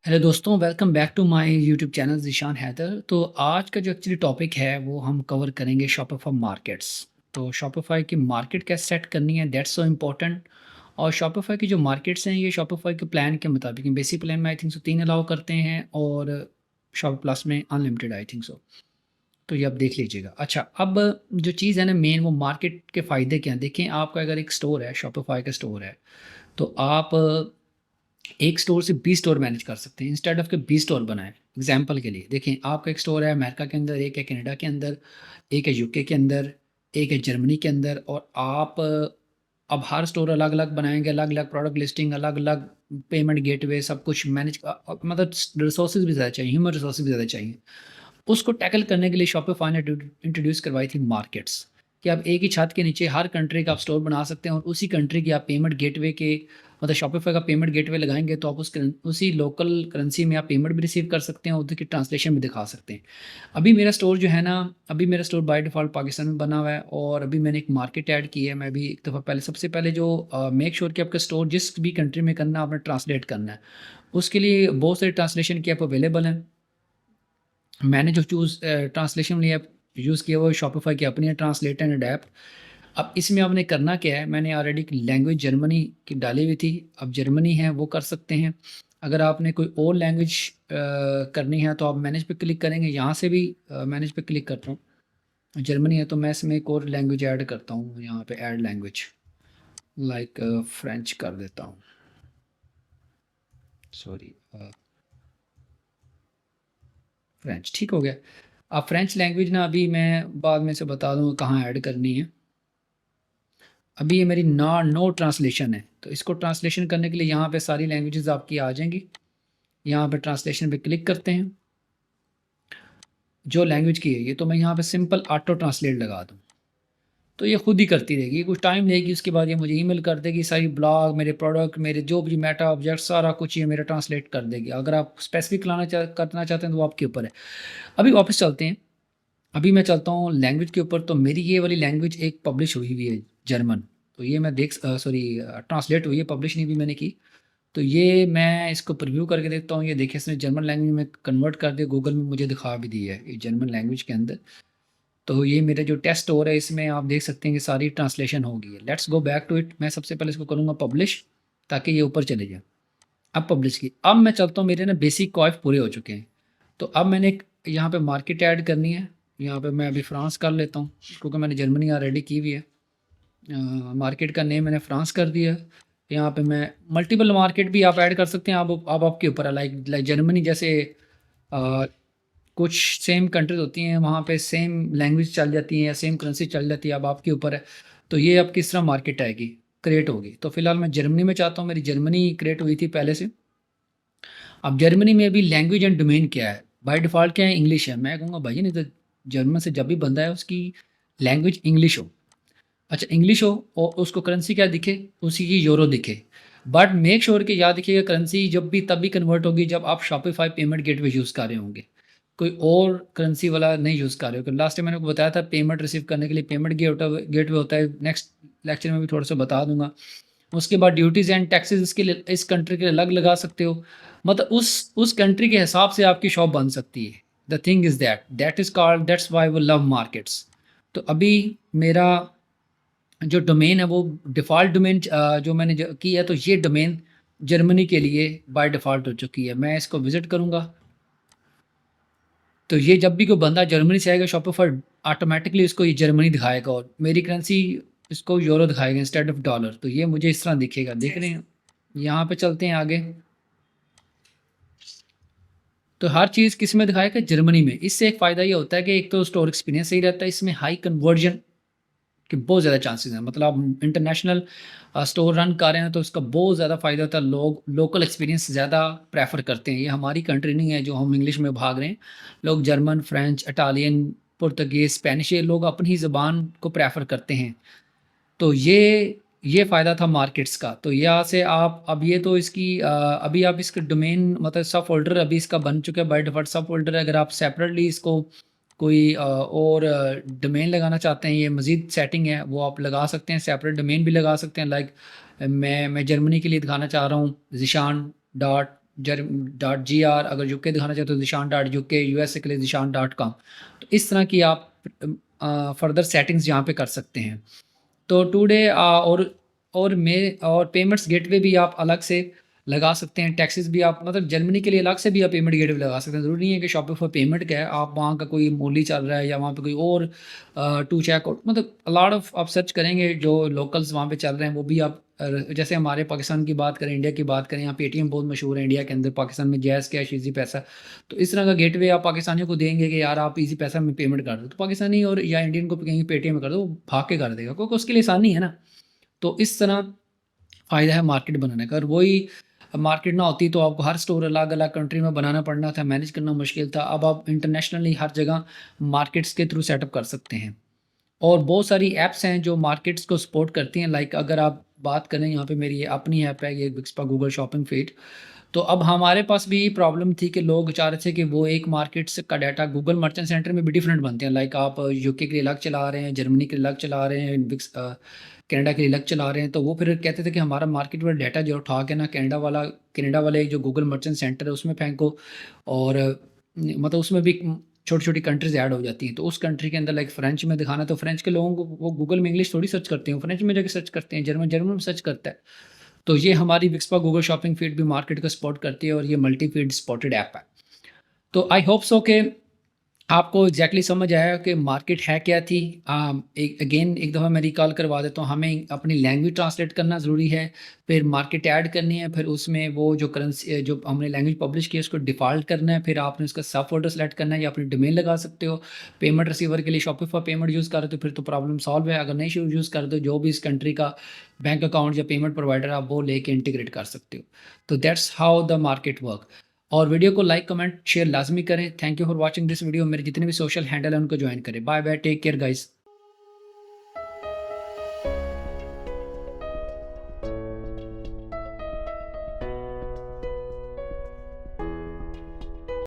Hello दोस्तों, welcome back to my YouTube channel Zeeshan Haider. तो आज का जो एक्चुअली टॉपिक है वो हम कवर करेंगे शॉपिफ़ाई मार्केट्स। तो शॉपिफ़ाई की मार्केट कैसे सेट करनी है, दैट्स सो इम्पोर्टेंट। और शॉपिफ़ाई की जो मार्केट्स हैं ये शॉपिफ़ाई के प्लान के मुताबिक हैं। बेसिक प्लान में आई थिंक सो 3 अलाउ करते हैं और शॉपी प्लस में अनलिमिटेड आई थिंक सो। तो ये आप देख लीजिएगा। अच्छा, अब जो चीज़ है ना मेन, वो मार्केट के फ़ायदे क्या हैं? देखें, आपका अगर एक स्टोर है, शॉपिफ़ाई का स्टोर है, तो आप एक स्टोर से 20 स्टोर मैनेज कर सकते हैं इंस्टेड ऑफ के 20 स्टोर बनाएं। एग्जांपल के लिए देखें, आपका एक स्टोर है अमेरिका के अंदर, एक है कनाडा के अंदर, एक है यूके के अंदर, एक है जर्मनी के अंदर। और आप अब हर स्टोर अलग अलग बनाएंगे, अलग अलग प्रोडक्ट लिस्टिंग, अलग अलग पेमेंट गेटवे, सब कुछ मैनेज, मतलब रिसोर्सेज भी ज़्यादा चाहिए, ह्यूमन रिसोर्सेज भी ज़्यादा चाहिए। उसको टैकल करने के लिए शॉपिफाई ने इंट्रोड्यूस करवाई थी मार्केट्स, कि आप एक ही छत के नीचे हर कंट्री का आप स्टोर बना सकते हैं और उसी कंट्री की आप पेमेंट गेटवे के, मतलब शॉपिफाई का पेमेंट गेटवे लगाएंगे तो आप उसी लोकल करेंसी में आप पेमेंट भी रिसीव कर सकते हैं और उधर की ट्रांसलेशन भी दिखा सकते हैं। अभी मेरा स्टोर जो है ना, अभी मेरा स्टोर बाय डिफ़ॉल्ट पाकिस्तान में बना हुआ है और अभी मैंने एक मार्केट ऐड की है। मैं भी एक दफ़ा पहले, सबसे पहले जो मेक श्योर कि आपका स्टोर जिस भी कंट्री में करना है आपने ट्रांसलेट करना है, उसके लिए बहुत सारे ट्रांसलेशन की ऐप अवेलेबल हैं। मैंने जो ट्रांसलेशन लिए यूज़ किया वो शॉपिफाई की अपनी है, ट्रांसलेट एंड अडैप्ट। अब इसमें आपने करना क्या है, मैंने ऑलरेडी लैंग्वेज जर्मनी की डाली हुई थी, अब जर्मनी है वो कर सकते हैं। अगर आपने कोई और लैंग्वेज करनी है तो आप मैनेज पे क्लिक करेंगे, यहाँ से भी मैनेज पे क्लिक करता हूँ। जर्मनी है तो मैं इसमें एक और लैंग्वेज ऐड करता हूँ, यहाँ पे ऐड लैंग्वेज, लाइक फ्रेंच कर देता हूँ। सॉरी, फ्रेंच ठीक हो गया। अब फ्रेंच लैंग्वेज ना अभी मैं बाद में से बता दूँगा कहाँ ऐड करनी है। अभी ये मेरी नो ट्रांसलेशन है, तो इसको ट्रांसलेशन करने के लिए यहाँ पे सारी लैंग्वेजेस आपकी आ जाएंगी। यहाँ पे ट्रांसलेशन पे क्लिक करते हैं, जो लैंग्वेज की है ये, तो मैं यहाँ पे सिंपल ऑटो ट्रांसलेट लगा दूँ तो ये खुद ही करती रहेगी। कुछ टाइम लेगी, उसके बाद ये मुझे ईमेल कर देगी, सारी ब्लॉग, मेरे प्रोडक्ट, मेरे जो भी मेटा ऑब्जेक्ट, सारा कुछ ये मेरा ट्रांसलेट कर देगी। अगर आप स्पेसिफिक करना चाहते हैं तो वो आपके ऊपर है। अभी वापस चलते हैं, अभी मैं चलता हूँ लैंग्वेज के ऊपर। तो मेरी ये वाली लैंग्वेज एक पब्लिश हुई हुई है, जर्मन। तो ये मैं सॉरी, ट्रांसलेट हुई है, पब्लिश नहीं भी मैंने की। तो ये मैं इसको प्रीव्यू करके देखता हूँ। ये देखिए, इसने जर्मन लैंग्वेज में कन्वर्ट कर दिया, गूगल में मुझे दिखा भी दी है ये जर्मन लैंग्वेज के अंदर। तो ये मेरा जो टेस्ट हो रहा है इसमें आप देख सकते हैं कि सारी ट्रांसलेशन हो गई है। Let's go back to it. मैं सबसे पहले इसको करूँगा पब्लिश, ताकि ये ऊपर चले जाए। अब पब्लिश की, अब मैं चलता हूँ, मेरे ना बेसिक कॉइफ पूरे हो चुके हैं। तो अब मैंने एक यहाँ पे मार्केट ऐड करनी है। यहाँ पे मैं अभी फ्रांस कर लेता हूँ, क्योंकि मैंने जर्मनी ऑलरेडी की हुई है। मार्केट का नेम मैंने फ्रांस कर दिया है। यहाँ पे मैं मल्टीपल मार्केट भी आप ऐड कर सकते हैं। आप आपके ऊपर है, लाइक लाइक जर्मनी जैसे अ, कुछ सेम कंट्रीज होती हैं, वहाँ पे सेम लैंग्वेज चल जाती है या सेम करेंसी चल जाती है, अब आपके ऊपर है। तो ये अब किस तरह मार्केट आएगी, क्रिएट होगी। तो फिलहाल मैं जर्मनी में चाहता हूँ, मेरी जर्मनी क्रिएट हुई थी पहले से। अब जर्मनी में भी लैंग्वेज एंड डोमेन क्या है, बाय डिफ़ॉल्ट क्या है, इंग्लिश है। मैं कहूँगा भाई नहीं तो जर्मन से जब भी बंदा है उसकी लैंग्वेज इंग्लिश हो। अच्छा, इंग्लिश हो और उसको करेंसी क्या दिखे, उसी की यूरो दिखे। बट मेक श्योर कि याद रखिएगा, करेंसी जब भी तब भी कन्वर्ट होगी जब आप शॉपिफाई पेमेंट गेटवे यूज़ कर रहे होंगे, कोई और करेंसी वाला नहीं यूज़ कर रहे हो। लास्ट टाइम मैंने आपको बताया था, पेमेंट रिसीव करने के लिए पेमेंट गेटवे होता है। नेक्स्ट लेक्चर में भी थोड़ा सा बता दूंगा। उसके बाद ड्यूटीज़ एंड टैक्सेस इसके लिए, इस कंट्री के लिए अलग लगा सकते हो। मतलब उस कंट्री के हिसाब से आपकी शॉप बन सकती है। The thing is that is called, that's why वो लव मार्केट्स। तो अभी मेरा जो डोमेन है वो डिफ़ॉल्ट डोमेन जो मैंने की है, तो ये डोमेन जर्मनी के लिए बाय डिफ़ॉल्ट हो चुकी है। मैं इसको विज़िट करूँगा, तो ये जब भी कोई बंदा जर्मनी से आएगा शॉपिफाई ऑटोमेटिकली इसको ये जर्मनी दिखाएगा और मेरी करेंसी इसको यूरो दिखाएगा इंस्टेड ऑफ डॉलर। तो ये मुझे इस तरह दिखेगा, देख रहे हैं। यहाँ पे चलते हैं आगे। तो हर चीज़ किस में दिखाएगा, जर्मनी में। इससे एक फ़ायदा ये होता है कि एक तो स्टोर एक्सपीरियंस सही रहता है, इसमें हाई कन्वर्जन के बहुत ज़्यादा चांसेस हैं। मतलब आप इंटरनेशनल स्टोर रन कर रहे हैं तो इसका बहुत ज़्यादा फ़ायदा होता है। लोग लोकल एक्सपीरियंस ज़्यादा प्रेफर करते हैं। ये हमारी कंट्री नहीं है जो हम इंग्लिश में भाग रहे हैं। लोग German, French, Italian, Portuguese, Spanish, ये लोग अपनी ही ज़बान को प्रेफर करते हैं। तो ये फ़ायदा था मार्केट्स का। तो यहाँ से आप अब ये तो इसकी अभी आप इसका डोमेन, मतलब सब फ़ोल्डर अभी इसका बन चुका है बाय डिफ़ॉल्ट सब फ़ोल्डर है। अगर आप सेपरेटली इसको कोई और डोमेन लगाना चाहते हैं, ये मज़ीद सेटिंग है वो आप लगा सकते हैं, सेपरेट डोमेन भी लगा सकते हैं। लाइक मैं जर्मनी के लिए दिखाना चाह रहा हूँ, ज़ीशान डॉट .gr, अगर यूके दिखाना चाहते हो ज़ीशान डॉट यूके, यूएसए के लिए ज़ीशान डॉट कॉम। तो इस तरह की आप फर्दर सेटिंग्स यहाँ पे कर सकते हैं। तो टुडे और पेमेंट्स गेटवे भी आप अलग से लगा सकते हैं। टैक्सेस भी आप मतलब जर्मनी के लिए अलग से भी आप पेमेंट गेटवे लगा सकते हैं। ज़रूरी नहीं है कि शॉपिफाई पेमेंट का है, आप वहाँ का कोई मूली चल रहा है या वहाँ पे कोई और टू चेकआउट, मतलब लॉट ऑफ आप सर्च करेंगे जो लोकल्स वहाँ पे चल रहे हैं वो भी आप जैसे हमारे पाकिस्तान की बात करें, इंडिया की बात करें, यहाँ पेटीएम बहुत मशहूर है इंडिया के अंदर, पाकिस्तान में जैज़ कैश, ईज़ी पैसा। तो इस तरह का गेटवे आप पाकिस्तानियों को देंगे कि यार आप ईज़ी पैसा में पेमेंट कर दो, तो पाकिस्तानी और या इंडियन को कहेंगे पेटीएम में कर दो, वो भाग के कर देगा क्योंकि उसके लिए आसानी है ना। तो इस तरह फ़ायदा है मार्केट बनाने का। और वही मार्केट ना होती तो आपको हर स्टोर अलग-अलग कंट्री में बनाना पड़ना था, मैनेज करना मुश्किल था। अब आप इंटरनेशनली हर जगह मार्केट्स के थ्रू सेटअप कर सकते हैं। और बहुत सारी ऐप्स हैं जो मार्केट्स को सपोर्ट करती हैं। लाइक अगर आप बात करें, यहाँ पे मेरी ये अपनी ऐप है, ये बिक्सपा गूगल शॉपिंग फीड। तो अब हमारे पास भी प्रॉब्लम थी कि लोग चाह रहे थे कि वो एक मार्केट्स का डाटा गूगल मर्चेंट सेंटर में भी डिफरेंट बनते हैं। लाइक आप यूके के लिए अलग चला रहे हैं, जर्मनी के लिए अलग चला रहे हैं, कनाडा के लिए अलग चला रहे हैं। तो वो फिर कहते थे कि हमारा मार्केट वाला डाटा जो उठा के ना कनाडा वाले जो गूगल मर्चेंट सेंटर है उसमें फेंको। और मतलब उसमें भी छोटी-छोटी कंट्रीज़ ऐड हो जाती हैं। तो उस कंट्री के अंदर लाइक फ्रेंच में दिखाना, तो फ्रेंच के लोगों को वो गूगल में इंग्लिश थोड़ी सर्च करते हैं, फ्रेंच में जाके सर्च करते हैं, जर्मन में सर्च करता है। तो ये हमारी बिक्सपा गूगल शॉपिंग फीड भी मार्केट को सपोर्ट करती है और ये मल्टी फीड सपोर्टेड ऐप है। तो आई होप सो कि आपको एग्जैक्टली समझ आया कि मार्केट है क्या थी। एक दफ़ा मैं रिकॉल करवा देता हूँ। हमें अपनी लैंग्वेज ट्रांसलेट करना ज़रूरी है, फिर मार्केट ऐड करनी है, फिर उसमें वो जो करेंसी जो हमने लैंग्वेज पब्लिश की है उसको डिफ़ॉल्ट करना है, फिर आपने उसका सब फ़ोल्डर सेलेक्ट करना है या अपनी डोमेन लगा सकते हो। पेमेंट रिसीवर के लिए शॉपिफाई पेमेंट यूज़ कर रहे हो तो फिर तो प्रॉब्लम सॉल्व है। अगर नहीं यूज़ कर दो, जो भी इस कंट्री का बैंक अकाउंट या पेमेंट प्रोवाइडर आप वो लेके इंटीग्रेट कर सकते हो। तो that's how the market work. और वीडियो को लाइक, कमेंट, शेयर लाज़मी करें। Thank you for watching this video. मेरे जितने भी सोशल हैंडल हैं उनको ज्वाइन करें। Bye bye, take care guys.